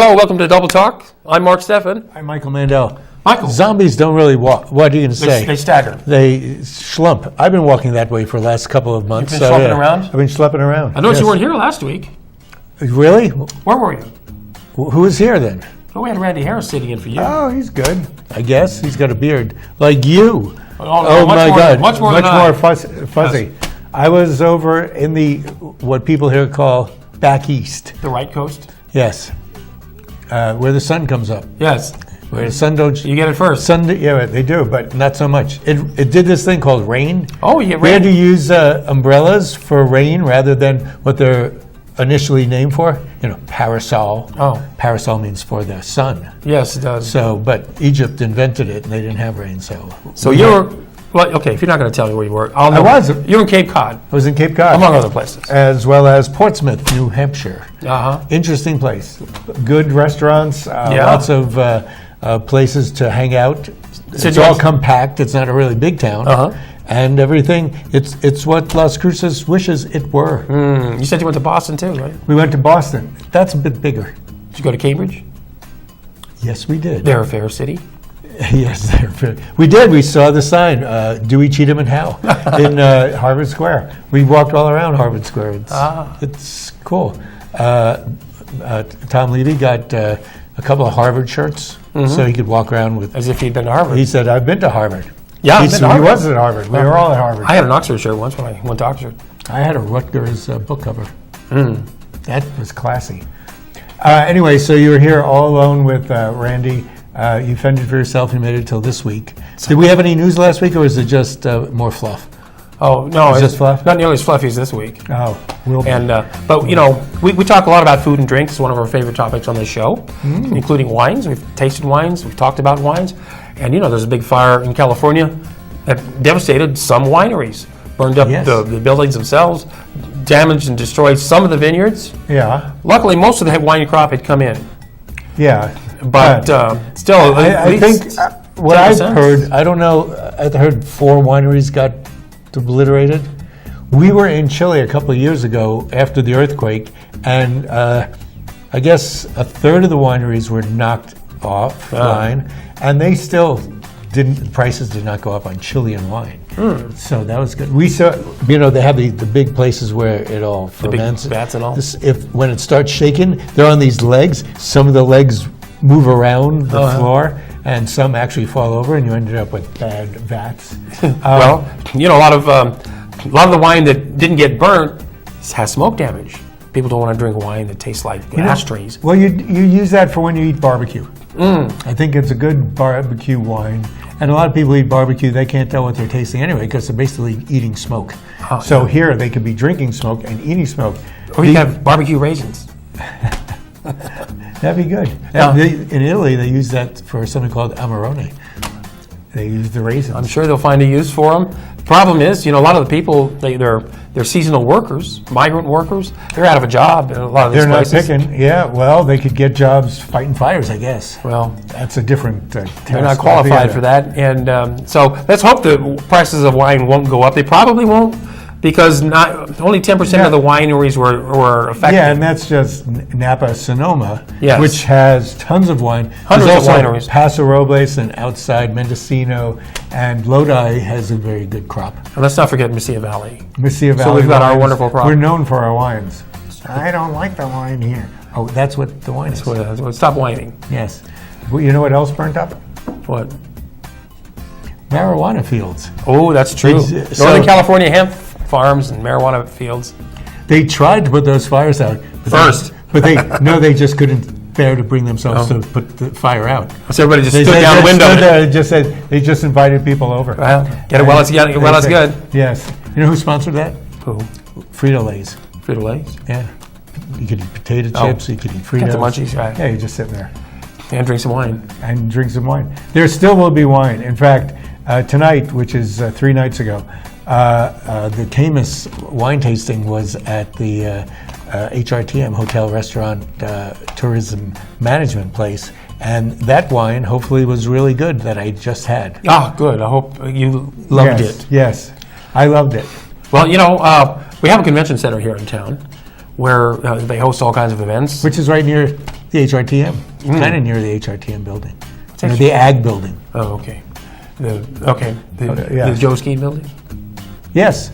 Hello, welcome to Double Talk. I'm Mark Steffen. I'm Michael Mandel. Michael. Zombies don't really walk. What are you going to say? They stagger. They slump. I've been walking that way for the last couple of months. You've been schlepping around? I've been schlepping around. I noticed you weren't here last week. Really? Where were you? Who was here then? Oh, we had Randy Harris sitting in for you. Oh, he's good. I guess he's got a beard like you. Oh my God! Much more fuzzy. Yes. I was over in the what people here call back east. The right coast. Yes, where the sun comes up. Yes. Where the sun don't. You get it first. Yeah, they do, but not so much. It did this thing called rain. Oh, yeah, rain. We had to use umbrellas for rain rather than what they're initially named for. You know, parasol. Oh. Parasol means for the sun. Yes, it does. So, but Egypt invented it, and they didn't have rain. So you're well. Okay, if you're not going to tell me where you were, I'll know. I was. You're in Cape Cod. I was in Cape Cod, among other places, as well as Portsmouth, New Hampshire. Interesting place. Good restaurants. Lots of places to hang out. It's all compact. It's not a really big town. And everything, it's what Las Cruces wishes it were. You said you went to Boston too, right? We went to Boston. That's a bit bigger. Did you go to Cambridge? Yes, we did. They're a fair city. Yes, they're fair. We did. We saw the sign, Dewey, Cheatham, and Howe in Harvard Square. We walked all around Harvard Square. It's cool. Tom Levy got a couple of Harvard shirts so he could walk around with. As if he'd been to Harvard. He said, I've been to Harvard. Yeah, he was at Harvard. We were all at Harvard. I had an Oxford shirt once when I went to Oxford. I had a Rutgers book cover. That was classy. Anyway, so you were here all alone with Randy. You fended for yourself. You made it till this week. Did we have any news last week, or was it just more fluff? Oh no, it's just fluff. Not nearly as fluffy as this week. Oh, will be. And but you know, we talk a lot about food and drinks. It's one of our favorite topics on this show, including wines. We've tasted wines. We've talked about wines. And you know, there's a big fire in California that devastated some wineries, burned up the buildings themselves, damaged and destroyed some of the vineyards. Yeah. Luckily, most of the wine crop had come in. Yeah. But still, I think what I've heard, I don't know, I heard 4 wineries got obliterated. We were in Chile a couple of years ago after the earthquake, and I guess a third of the wineries were knocked offline, and they still prices did not go up on Chilean wine. So that was good. We saw, you know, they have the big places where it all ferments. The big vats and all. When it starts shaking, they're on these legs. Some of the legs move around the floor, and some actually fall over, and you ended up with bad vats. Well, you know, a lot of the wine that didn't get burnt has smoke damage. People don't want to drink wine that tastes like ashtrays. Well, you use that for when you eat barbecue. I think it's a good barbecue wine. And a lot of people eat barbecue, they can't tell what they're tasting anyway because they're basically eating smoke. So here they could be drinking smoke and eating smoke. Or you have barbecue raisins. That'd be good. Yeah. In Italy, they use that for something called Amarone. They use the raisins. I'm sure they'll find a use for them. The problem is, you know, a lot of the people, they're seasonal workers, migrant workers. They're out of a job in a lot of these places. They're not picking. Yeah, well, they could get jobs fighting fires, I guess. Well, that's a different they're not qualified for that. And so let's hope the prices of wine won't go up. They probably won't, because only 10% of the wineries were affected. Yeah, and that's just Napa Sonoma, which has tons of wine. Hundreds of wineries. Paso Robles and outside Mendocino, and Lodi has a very good crop. And let's not forget Mesilla Valley. Mesilla Valley. So we've got our wonderful crop. We're known for our wines. I don't like the wine here. Oh, that's what the wine is. Stop whining. Yes. Well, you know what else burnt up? What? Marijuana fields. Oh, that's true. Northern California hemp farms and marijuana fields. They tried to put those fires out first, but they just couldn't bear to bring themselves to put the fire out. So everybody just stood down the window. They just invited people over. Well, get it while it's good. Yes. You know who sponsored that? Who? Frito-Lays. Frito-Lays? Yeah. You could eat potato chips. You could eat Fritos. Get the munchies, right? Yeah, you just sit there and drink some wine. There still will be wine. In fact, tonight, which is 3 nights ago, the Camus wine tasting was at the HRTM Hotel Restaurant Tourism Management place, and that wine hopefully was really good that I just had. Ah, good. I hope you loved it. Yes, I loved it. Well, you know, we have a convention center here in town where they host all kinds of events. Which is right near The HRTM. Kind of near the HRTM building. Near the Ag building. Oh, okay. The yeah. Joe Ski building? Yes.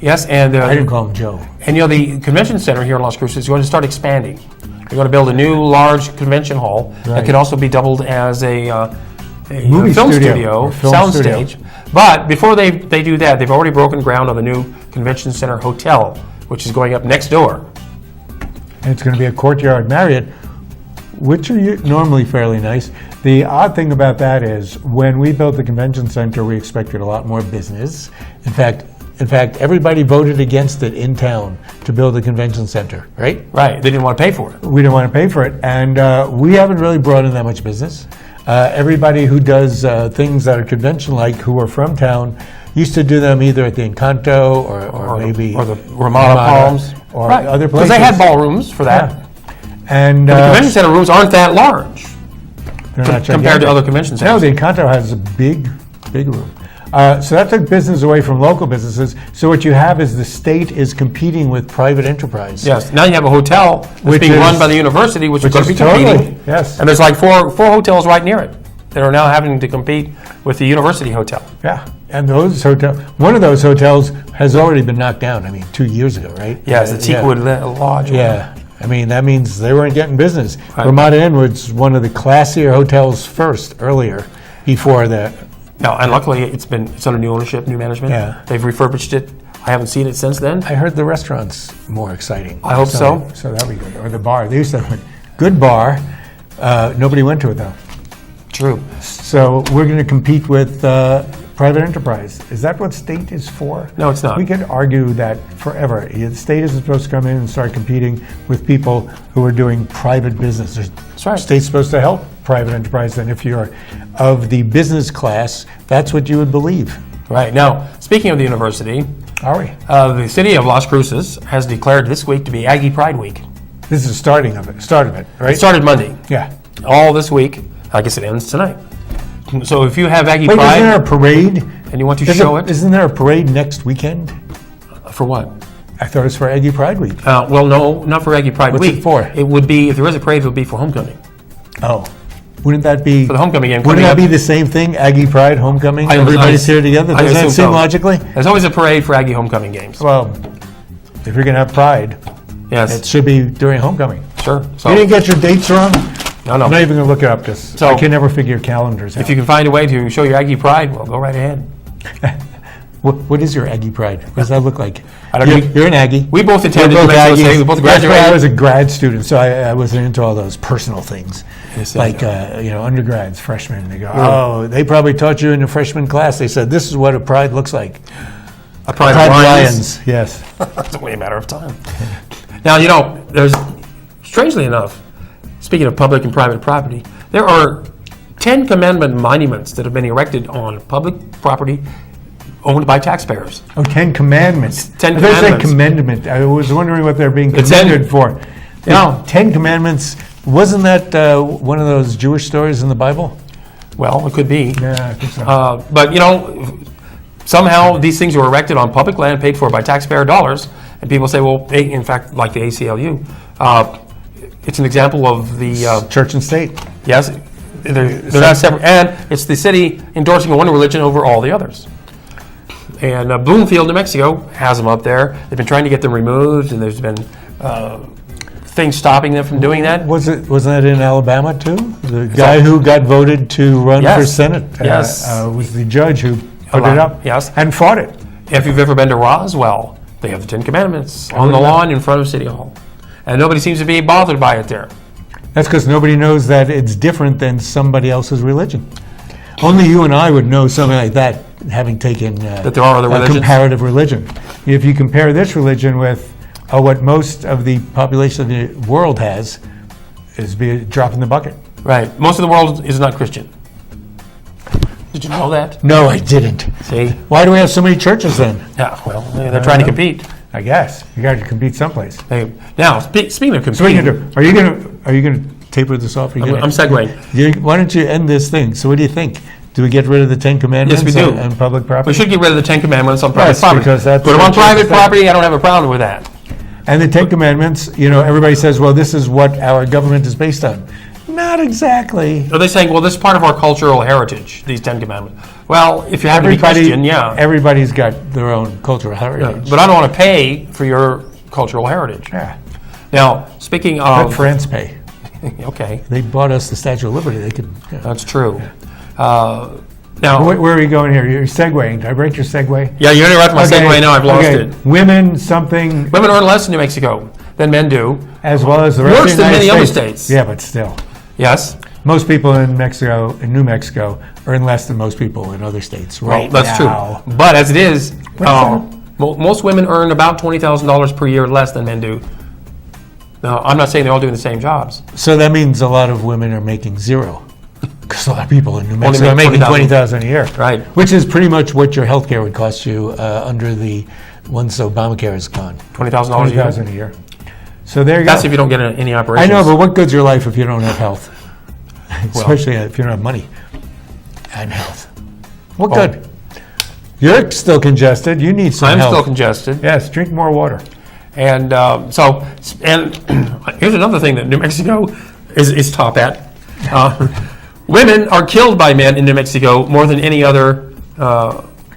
Yes, and... I didn't call him Joe. And the convention center here in Las Cruces is going to start expanding. They're going to build a new large convention hall that could also be doubled as a movie film studio, sound stage. But before they do that, they've already broken ground on the new convention center hotel, which is going up next door. And it's going to be a Courtyard Marriott, which are normally fairly nice. The odd thing about that is when we built the convention center, we expected a lot more business. In fact, everybody voted against it in town to build a convention center, right? Right. They didn't want to pay for it. We didn't want to pay for it. And we haven't really brought in that much business. Everybody who does things that are convention-like, who are from town, used to do them either at the Encanto or maybe... Or the Ramada Palms. Or other places. Because they had ballrooms for that. Yeah. And the convention center rooms aren't that large compared to other convention centers. No, the Encanto has a big room. So that took business away from local businesses. So what you have is the state is competing with private enterprise. Yes. Now you have a hotel that's being run by the university, which is going to be competing. Yes. And there's like four hotels right near it that are now having to compete with the university hotel. Yeah. And one of those hotels has already been knocked down. I mean, 2 years ago, right? Yes, the Teakwood Lodge. Yeah. I mean, that means they weren't getting business. Right. Ramada Inn was one of the classier hotels earlier, before the... No, and luckily it's under new ownership, new management. Yeah. They've refurbished it. I haven't seen it since then. I heard the restaurant's more exciting. I hope so. So that'll be good. Or the bar. They used to have a good bar. Nobody went to it, though. True. So we're going to compete with private enterprise. Is that what state is for? No, it's not. We could argue that forever. The state isn't supposed to come in and start competing with people who are doing private business. That's right. The state's supposed to help private enterprise, and if you're of the business class, that's what you would believe. Right. Now, speaking of the university, Are we? The city of Las Cruces has declared this week to be Aggie Pride Week. This is the start of it, right? It started Monday. Yeah. All this week. I guess it ends tonight. So if you have Aggie Wait, Pride... isn't there a parade? And you want to show it? Isn't there a parade next weekend? For what? I thought it was for Aggie Pride Week. Well, no, not for Aggie Pride What's Week. it for? It would be, if there is a parade, it would be for homecoming. Oh. Wouldn't that be... For the homecoming game. Wouldn't that be the same thing? Aggie Pride, homecoming? Everybody's here together? Doesn't that seem logically? There's always a parade for Aggie homecoming games. Well, if you're going to have Pride, yes, it should be during homecoming. Sure. So, you didn't get your dates wrong? No. I'm not even going to look it up because I can never figure calendars out. If you can find a way to show your Aggie Pride, well, go right ahead. What is your Aggie Pride? What does that look like? You're an Aggie. We both attended Aggies. we both That's graduated. why I was a grad student, so I wasn't into all those personal things. Yes, like, undergrads, freshmen, they go, they probably taught you in the freshman class. They said, this is what a pride looks like. A Pride of Lions. Yes. It's only a matter of time. Now, there's, strangely enough, speaking of public and private property, there are 10 commandment monuments that have been erected on public property owned by taxpayers. Oh, 10 commandments. 10 I commandments. Commandment. I was wondering what they're being commended for. No. 10 commandments. Wasn't that one of those Jewish stories in the Bible? Well, it could be. Yeah, I think so. But, somehow these things were erected on public land paid for by taxpayer dollars. And people say, well, in fact, like the ACLU, it's an example of the... Church and state. Yes. They're not separate. And it's the city endorsing one religion over all the others. And Bloomfield, New Mexico has them up there. They've been trying to get them removed, and there's been things stopping them from doing that. Wasn't that in Alabama too? The guy who got voted to run for Senate was the judge who put it up and fought it. If you've ever been to Roswell, they have the 10 Commandments on the lawn in front of City Hall. And nobody seems to be bothered by it there. That's because nobody knows that it's different than somebody else's religion. Only you and I would know something like that, having taken that there are other religions? Comparative religion. If you compare this religion with what most of the population of the world has, is be a drop in the bucket. Right. Most of the world is not Christian. Did you know that? No, I didn't. See? Why do we have so many churches then? Yeah, well, they're trying to compete. I guess you got to compete someplace. Now, speaking of competing, so what are you going to taper this off? I'm segueing. Why don't you end this thing? So, what do you think? Do we get rid of the 10 Commandments? Yes, we do. On public property? We should get rid of the 10 Commandments on private property. Because that's put them on private property. I don't have a problem with that. And the Ten Commandments, everybody says, well, this is what our government is based on. Not exactly. Are they saying, well, this is part of our cultural heritage, these 10 Commandments? Well, if you happen to be Christian, yeah. Everybody's got their own cultural heritage. Yeah, but I don't want to pay for your cultural heritage. Yeah. Now, speaking of... Let France pay. Okay. They bought us the Statue of Liberty. They could... Yeah. That's true. Now, where are we going here? You're segueing. Did I break your segue? Yeah, you interrupted my segue now. I've lost it. Women earn less in New Mexico than men do. As well as the rest Worse of the than United many States. other states. Yeah, but still. Yes. Most people in New Mexico, earn less than most people in other states. Right. Well, that's now. true. But as it is, most women earn about $20,000 per year less than men do. Now, I'm not saying they're all doing the same jobs. So that means a lot of women are making zero. Because a lot of people in New Mexico are making $20,000 a year. Right. Which is pretty much what your health care would cost you under the once Obamacare is gone. $20,000 a year. So there you go. That's if you don't get any operations. I know, but what good's your life if you don't have health? Especially if you don't have money and health. What good? You're still congested. You need some help. I'm still congested. Yes, drink more water. And here's another thing that New Mexico is top at. Women are killed by men in New Mexico more than any other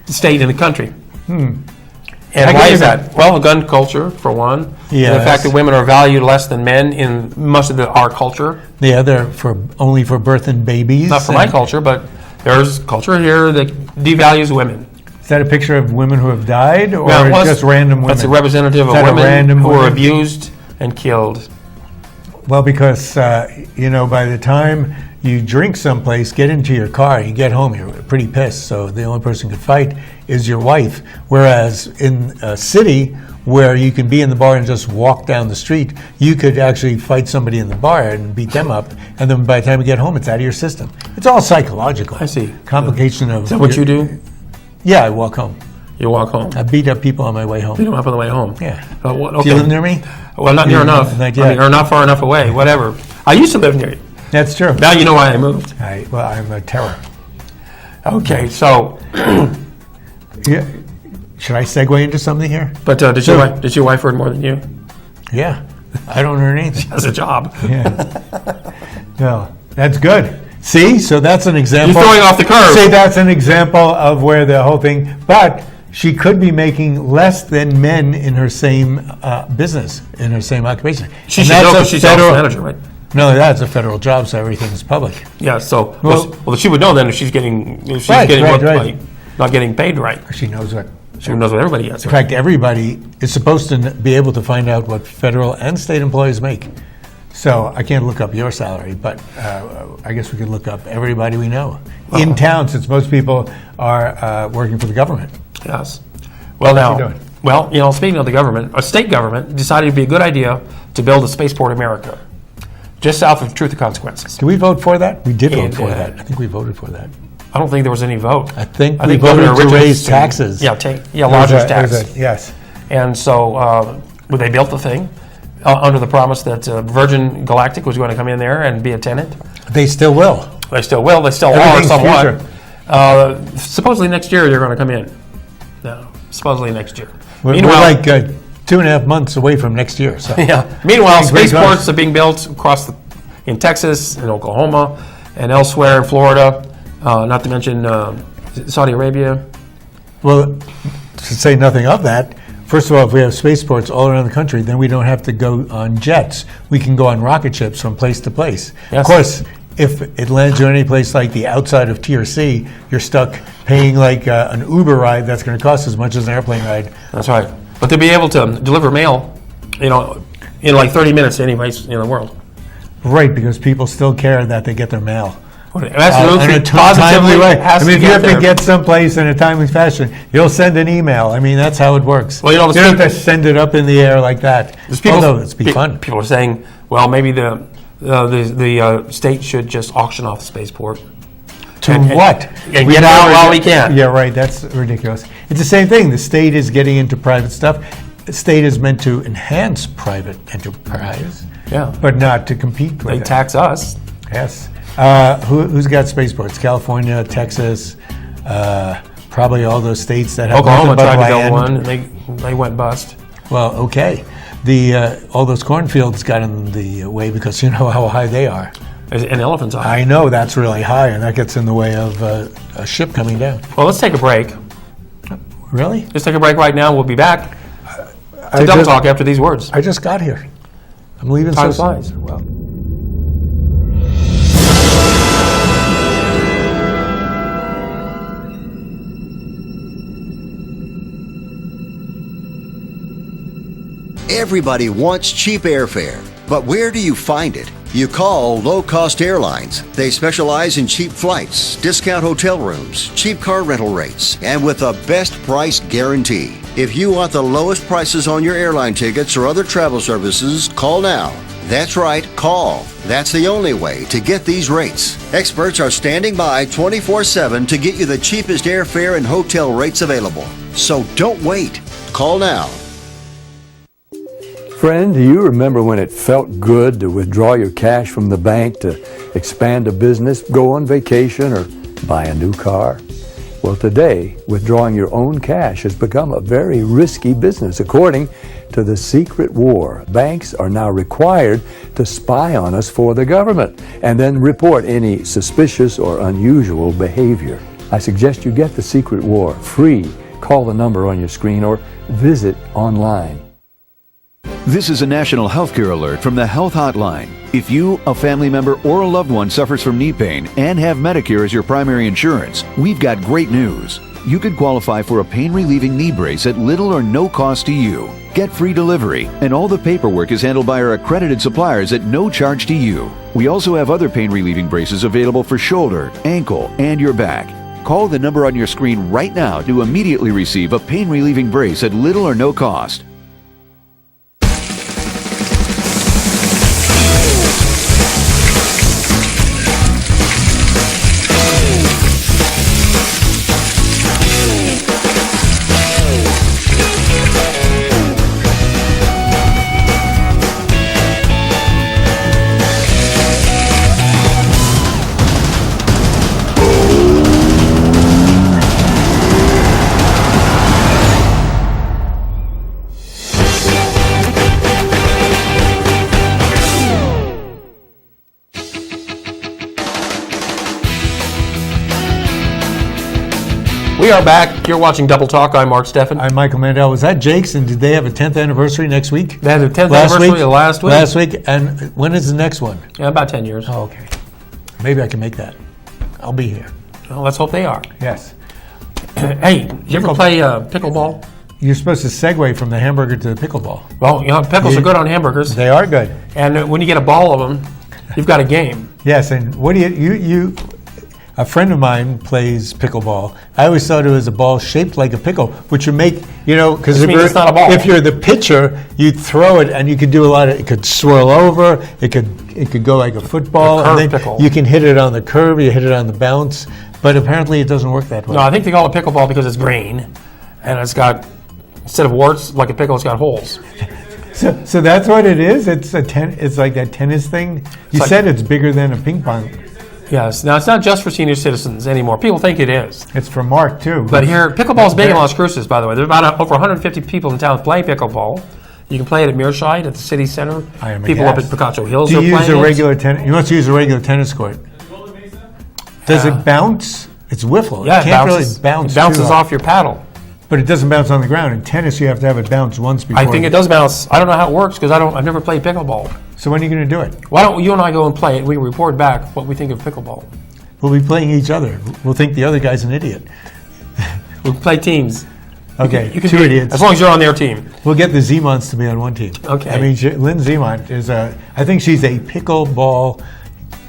state in the country. And why is that? Well, gun culture, for one. Yes. And the fact that women are valued less than men in most of our culture. Yeah, they're only for birth and babies. Not for my culture, but there's culture here that devalues women. Is that a picture of women who have died, or just random women? That's a representative of women who were abused and killed. Well, because, by the time you drink someplace, get into your car, you get home, you're pretty pissed. So the only person who could fight is your wife. Whereas in a city where you can be in the bar and just walk down the street, you could actually fight somebody in the bar and beat them up. And then by the time you get home, it's out of your system. It's all psychological. I see. Complication of... Is that what you do? Yeah, I walk home. You walk home? I beat up people on my way home. Beat them up on the way home? Yeah. Okay. Do you live near me? Well, not near enough. Not yet. Or not far enough away, whatever. I used to live near you. That's true. Now you know why I moved. I'm a terror. Okay, so... Yeah. Should I segue into something here? But did your wife earn more than you? Yeah. I don't earn anything. She has a job. Yeah. No, that's good. See, so that's an example. You're throwing off the curve. See, that's an example of where the whole thing, but she could be making less than men in her same business, in her same occupation. She should know because she's office manager, right? No, that's a federal job, so everything's public. Yeah, so, well, she would know then if she's getting, right. Not getting paid right. She knows what. She knows what everybody gets. In fact, everybody is supposed to be able to find out what federal and state employees make. So I can't look up your salary, but I guess we could look up everybody we know in town, since most people are working for the government. Yes. Well, speaking of the government, a state government decided it'd be a good idea to build a spaceport America, just south of Truth or Consequences. Did we vote for that? We did vote for that. I think we voted for that. I don't think there was any vote. I think we voted to raise taxes. Lodger's tax. Yes. And so they built the thing under the promise that Virgin Galactic was going to come in there and be a tenant. They still will. They still will. They still are somewhat. Supposedly next year they're going to come in. No, supposedly next year. We're like 2.5 months away from next year. So. Yeah. Meanwhile, spaceports are being built in Texas, in Oklahoma, and elsewhere in Florida. Not to mention Saudi Arabia. Well, to say nothing of that, first of all, if we have spaceports all around the country, then we don't have to go on jets. We can go on rocket ships from place to place. Yes. Of course, if it lands you any place like the outside of Tier C, you're stuck paying like an Uber ride that's going to cost as much as an airplane ride. That's right. But to be able to deliver mail, in like 30 minutes to any place in the world. Right, because people still care that they get their mail. Absolutely, in a timely way. If you have to get someplace in a timely fashion, you'll send an email. I mean, that's how it works. Well, you don't have to send it up in the air like that. Although it's be fun. People are saying, well, maybe the state should just auction off the spaceport. What? And get out while we can. Yeah, right. That's ridiculous. It's the same thing. The state is getting into private stuff. The state is meant to enhance private enterprise, but not to compete with it. They tax us. Yes. Who's got spaceports? California, Texas, probably all those states that have Oklahoma tried to build one, and they went bust. Well, okay. all those cornfields got in the way because you know how high they are. An elephant's eye. I know that's really high, and that gets in the way of a ship coming down. Well, let's take a break. Really? Let's take a break right now. We'll be back to Double Talk after these words. I just got here. I'm leaving Time so flies. soon. Well. Everybody wants cheap airfare, but where do you find it? You call Low Cost Airlines. They specialize in cheap flights, discount hotel rooms, cheap car rental rates, and with a best price guarantee. If you want the lowest prices on your airline tickets or other travel services, call now. That's right, call. That's the only way to get these rates. Experts are standing by 24/7 to get you the cheapest airfare and hotel rates available. So don't wait. Call now. Friend, do you remember when it felt good to withdraw your cash from the bank to expand a business, go on vacation, or buy a new car? Well, today, withdrawing your own cash has become a very risky business. According to the secret war, banks are now required to spy on us for the government and then report any suspicious or unusual behavior. I suggest you get the secret war free. Call the number on your screen or visit online. This is a national healthcare alert from the Health Hotline. If you, a family member, or a loved one suffers from knee pain and have Medicare as your primary insurance, we've got great news. You could qualify for a pain-relieving knee brace at little or no cost to you. Get free delivery, and all the paperwork is handled by our accredited suppliers at no charge to you. We also have other pain-relieving braces available for shoulder, ankle, and your back. Call the number on your screen right now to immediately receive a pain-relieving brace at little or no cost. We are back. You're watching Double Talk. I'm Mark Steffen. I'm Michael Mandel. Was that Jake's, and did they have a 10th anniversary next week? They had their 10th anniversary last week. Last week, and when is the next one? Yeah, about 10 years. Oh, okay. Maybe I can make that. I'll be here. Well, let's hope they are. Yes. Hey, you ever play pickleball? You're supposed to segue from the hamburger to the pickleball. Well, you know, pickles are good on hamburgers. They are good. And when you get a ball of them, you've got a game. Yes, and what do you a friend of mine plays pickleball. I always thought it was a ball shaped like a pickle, which would make, because it's not a ball. If you're the pitcher, you'd throw it and you could do a lot of, it could swirl over, it could go like a football. A curved and then pickle. You can hit it on the curve, you hit it on the bounce, but apparently it doesn't work that way. No, I think they call it pickleball because it's green, and it's got, instead of warts, like a pickle, it's got holes. So that's what it is? It's like that tennis thing? You said it's bigger than a ping pong. Yes. Now, it's not just for senior citizens anymore. People think it is. It's for Mark, too. But here, pickleball's big in Las Cruces, by the way. There's about over 150 people in town play pickleball. You can play it at Mearshide, at the city center. I am people up at Picacho Hills are playing it. You must use a regular tennis court. Does it bounce? It's wiffle. Yeah, it can't really bounce. It bounces off your paddle. But it doesn't bounce on the ground. In tennis, you have to have it bounce once before. I think it does bounce. I don't know how it works because I've never played pickleball. So when are you going to do it? Why don't you and I go and play it? We can report back what we think of pickleball. We'll be playing each other. We'll think the other guy's an idiot. We'll play teams. Okay, you can two idiots. As long as you're on their team. We'll get the Zemons to be on one team. Okay. I mean, Lynn Zemont is I think she's a pickleball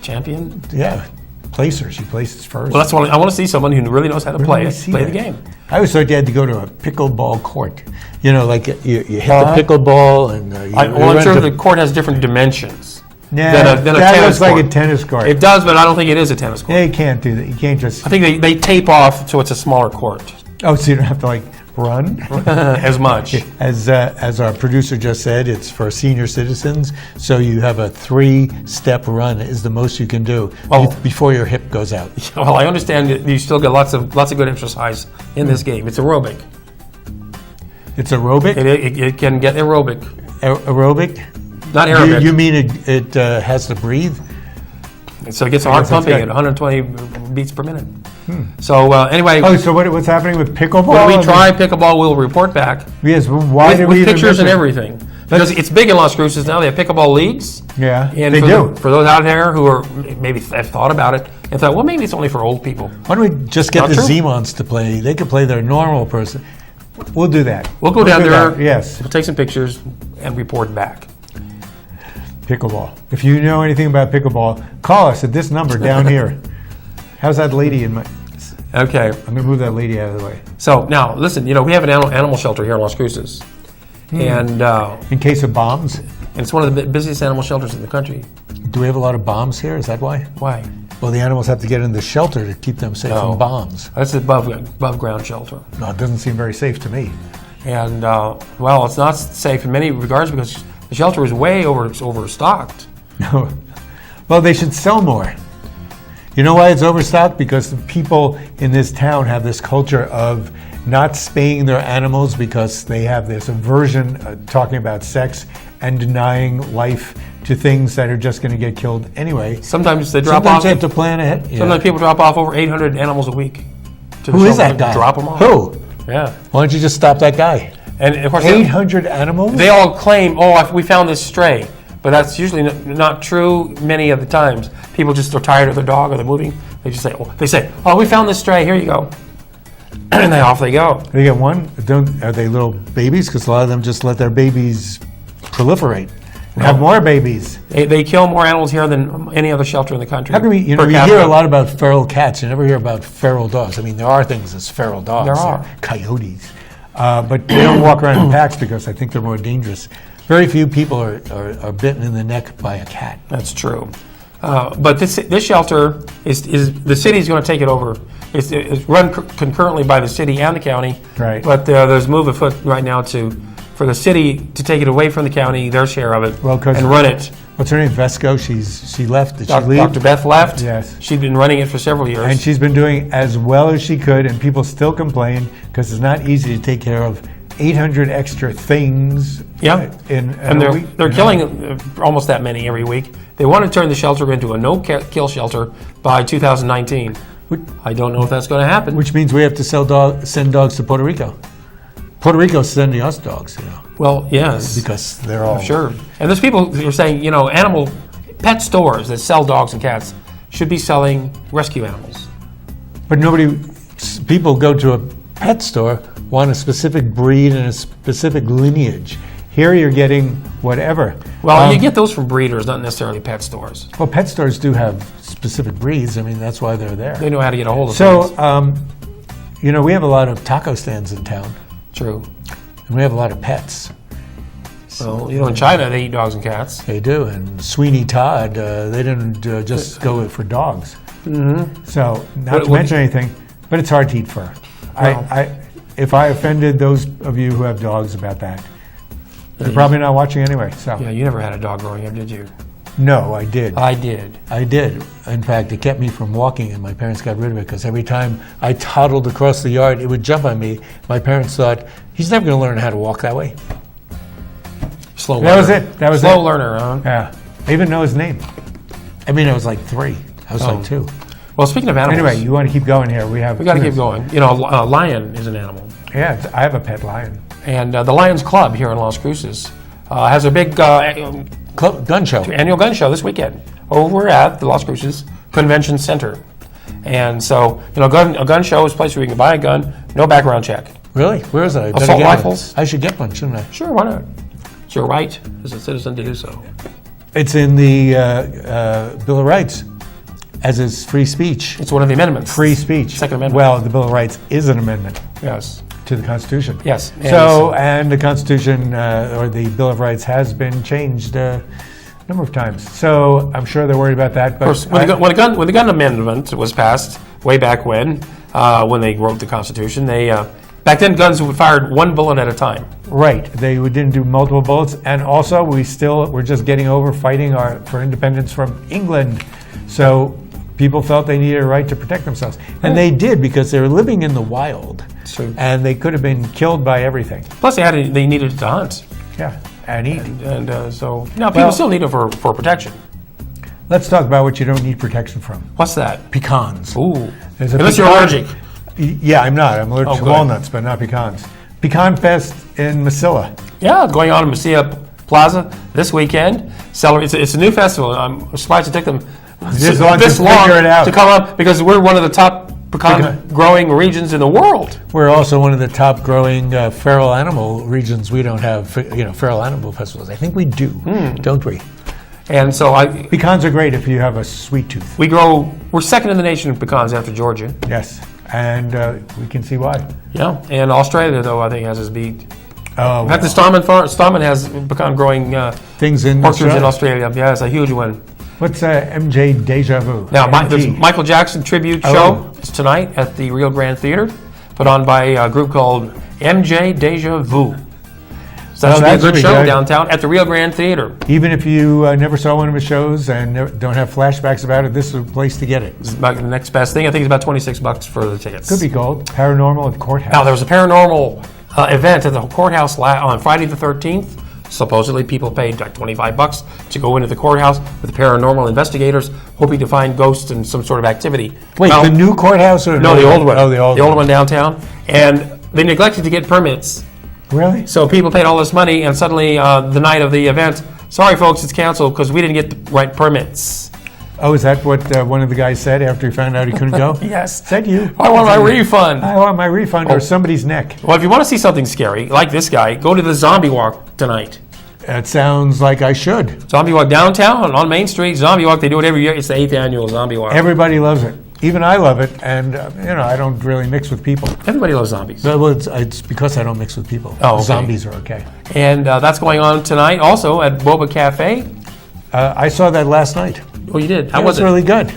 champion. Yeah, placer. She places first. Well, that's what I want to see someone who really knows how to play the game. I always thought you had to go to a pickleball court. Like you hit the pickleball and. I'm sure the court has different dimensions. Yeah, than a that tennis looks like court. a tennis court. It does, but I don't think it is a tennis court. Yeah, you can't do that. You can't just. I think they tape off so it's a smaller court. Oh, so you don't have to run as much. As our producer just said, it's for senior citizens. So you have a 3-step run is the most you can do before your hip goes out. Well, I understand that you still get lots of good exercise in this game. It's aerobic. It's aerobic? It can get aerobic. aerobic? Not aerobic. You mean it has to breathe? So it gets heart pumping at 120 beats per minute. So anyway. Oh, so what's happening with pickleball? When we try pickleball, we'll report back. Yes, why did we with even pictures and mention- everything. Because it's big in Las Cruces now. They have pickleball leagues. Yeah, and they do. For those out there who are maybe have thought about it and thought, well, maybe it's only for old people. Why don't we just get Not the true. Z-Mons to play? They could play their normal person. We'll do that. We'll go down do there. that, yes. We'll take some pictures and report back. Pickleball. If you know anything about pickleball, call us at this number down here. How's that lady in my... Okay. I'm going to move that lady out of the way. So now, listen, we have an animal shelter here in Las Cruces. And In case of bombs? it's one of the busiest animal shelters in the country. Do we have a lot of bombs here? Is that why? Why? Well, the animals have to get in the shelter to keep them safe No. from bombs. That's above ground shelter. No, it doesn't seem very safe to me. And, well, it's not safe in many regards because the shelter is way overstocked. Well, they should sell more. You know why it's overstocked? Because the people in this town have this culture of not spaying their animals because they have this aversion talking about sex and denying life to things that are just going to get killed anyway. Sometimes they drop Sometimes off. you have to plan ahead. Yeah. Sometimes people drop off over 800 animals a week. To the Who is shelter. that guy? Drop them off. Who? Yeah. Why don't you just stop that guy? And of course, 800 animals? they all claim, we found this stray. But that's usually not true many of the times. People just are tired of their dog or they're moving. They just say, we found this stray, here you go. And off they go. They get one? Are they little babies? Because a lot of them just let their babies proliferate and have more babies. They kill more animals here than any other shelter in the country. How can we, you per hear capita. a lot about feral cats. You never hear about feral dogs. I mean, there are things as feral dogs. There are. Coyotes. But they don't walk around in packs because I think they're more dangerous. Very few people are bitten in the neck by a cat. That's true. But this shelter is the city's going to take it over. It's run concurrently by the city and the county. Right. But there's move afoot right now for the city to take it away from the county, their share of it, and run it. What's her name? Vesco. She left. Did she leave? Dr. Beth left. Yes. She'd been running it for several years. And she's been doing as well as she could, and people still complain because it's not easy to take care of 800 extra things. Yeah. In a week. They're killing almost that many every week. They want to turn the shelter into a no-kill shelter by 2019. I don't know if that's going to happen. Which means we have to send dogs to Puerto Rico. Puerto Rico's sending us dogs, Well, yes. because they're all... Sure. And there's people who are saying, pet stores that sell dogs and cats should be selling rescue animals. But people go to a pet store, want a specific breed and a specific lineage. Here you're getting whatever. Well, you get those from breeders, not necessarily pet stores. Well, pet stores do have specific breeds. I mean, that's why they're there. They know how to get a hold of So, things. we have a lot of taco stands in town, True. and we have a lot of pets. Well, in China, they eat dogs and cats. They do, and Sweeney Todd, they didn't just go for dogs. Mm-hmm. So, not to mention anything, but it's hard to eat fur. Well. If I offended those of you who have dogs about that, you're probably not watching anyway. So, Yeah, you never had a dog growing up, did you? no, I did. I did. I did. In fact, it kept me from walking, and my parents got rid of it because every time I toddled across the yard, it would jump on me. My parents thought, he's never going to learn how to walk that way. Slow That learner. was it. That was Slow it. learner, huh? Yeah. I even know his name. I mean, I was like 3. I was like 2. Well, speaking of animals, Anyway, you want to keep going here. We we got to keep going. A lion is an animal. Yeah, I have a pet lion. And the Lions Club here in Las Cruces has a big Gun show. annual gun show this weekend over at the Las Cruces Convention Center. And so, a gun show is a place where you can buy a gun, no background check. Really? Where is it? I better Assault get one. rifles? I should get one, shouldn't I? Sure, why not? It's your right as a citizen to do so. It's in the Bill of Rights, as is free speech. It's one of the amendments. Free speech. Second Amendment. Well, the Bill of Rights is an amendment Yes. to the Constitution. Yes. And the Constitution or the Bill of Rights has been changed a number of times. So I'm sure they're worried about that. But Of course, when the gun amendment was passed way back when they wrote the Constitution, back then guns were fired one bullet at a time. right, they didn't do multiple bullets, and also we're just getting over fighting for independence from England. So people felt they needed a right to protect themselves, and they did because they were living in the wild, True. and they could have been killed by everything. Plus, they needed to hunt. Yeah. And eat. And so now people still need it for protection. Let's talk about what you don't need protection from. What's that? Pecans. Ooh. Unless you're allergic. Yeah, I'm not. I'm allergic to good. walnuts, but not pecans. Pecan Fest in Mesilla. Yeah, it's going on in Mesilla Plaza this weekend. It's a new festival. I'm surprised it took them This long to figure it out. to come up because we're one of the top pecan growing regions in the world. We're also one of the top growing feral animal regions. We don't have, feral animal festivals. I think we do, don't we? And so Pecans are great if you have a sweet tooth. we're second in the nation in pecans after Georgia. Yes, and we can see why. Yeah, and Australia though I think has us beat. Oh, In fact, the Starman has pecan growing things in orchards in Australia. Yeah, it's a huge one. What's MJ Deja Vu? Now, there's Michael Jackson tribute show. It's tonight at the Rio Grande Theater, put on by a group called MJ Deja Vu. So that should be a good show downtown at the Rio Grande Theater. Even if you never saw one of his shows and don't have flashbacks about it, this is a place to get it. It's about the next best thing. I think it's about $26 for the tickets. Could be called Paranormal at Courthouse. Now, there was a paranormal event at the courthouse on Friday the 13th. Supposedly, people paid like $25 to go into the courthouse with the paranormal investigators, hoping to find ghosts and some sort of activity. Wait, the new courthouse or no, the old one? Oh, the old one downtown. And they neglected to get permits. Really? So people paid all this money, and suddenly the night of the event, sorry folks, it's canceled because we didn't get the right permits. Oh, is that what one of the guys said after he found out he couldn't go? Yes. Is that you? I want my refund. I want my refund or somebody's neck. Well, if you want to see something scary, like this guy, go to the Zombie Walk tonight. That sounds like I should. Zombie Walk downtown on Main Street. Zombie Walk, they do it every year. It's the 8th annual Zombie Walk. Everybody loves it. Even I love it, and I don't really mix with people. Everybody loves zombies. Well, it's because I don't mix with people. Oh, okay. Zombies are okay. And that's going on tonight also at Boba Cafe. I saw that last night. Oh, you did? How was it? Really good.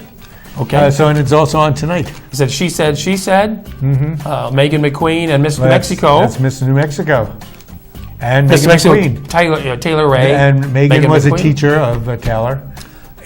Okay. And it's also on tonight. It said, She Said, Mm-hmm. Megan McQueen and Miss Mexico. That's Miss New Mexico. And Miss Megan Mexico, McQueen. Taylor Ray. And Megan was a teacher of Taylor.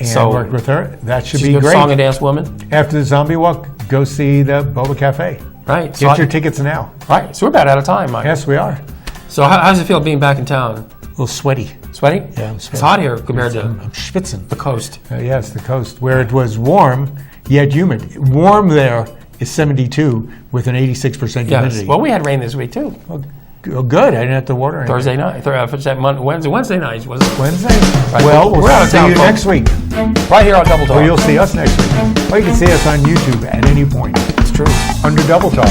And worked with her. That should be great. great. Song and dance woman. After the Zombie Walk, go see the Boba Cafe. Right. Get your tickets now. Right. So we're about out of time, Mike. Yes, we are. So how does it feel being back in town? A little sweaty. Sweaty? Yeah, I'm sweaty. It's hot here compared to I'm schwitzing. the coast. Yes, the coast, where it was warm yet humid. Warm there is 72 with an 86% humidity. Yes. Well, we had rain this week too. Well, good. I didn't have to water anything. Thursday night. Wednesday night, was it? Wednesday? Right. Well, We're out of see town, you folks. next week. Right here on Double Talk. Or you'll see us next week. Or you can see us on YouTube at any point. It's true. Under Double Talk.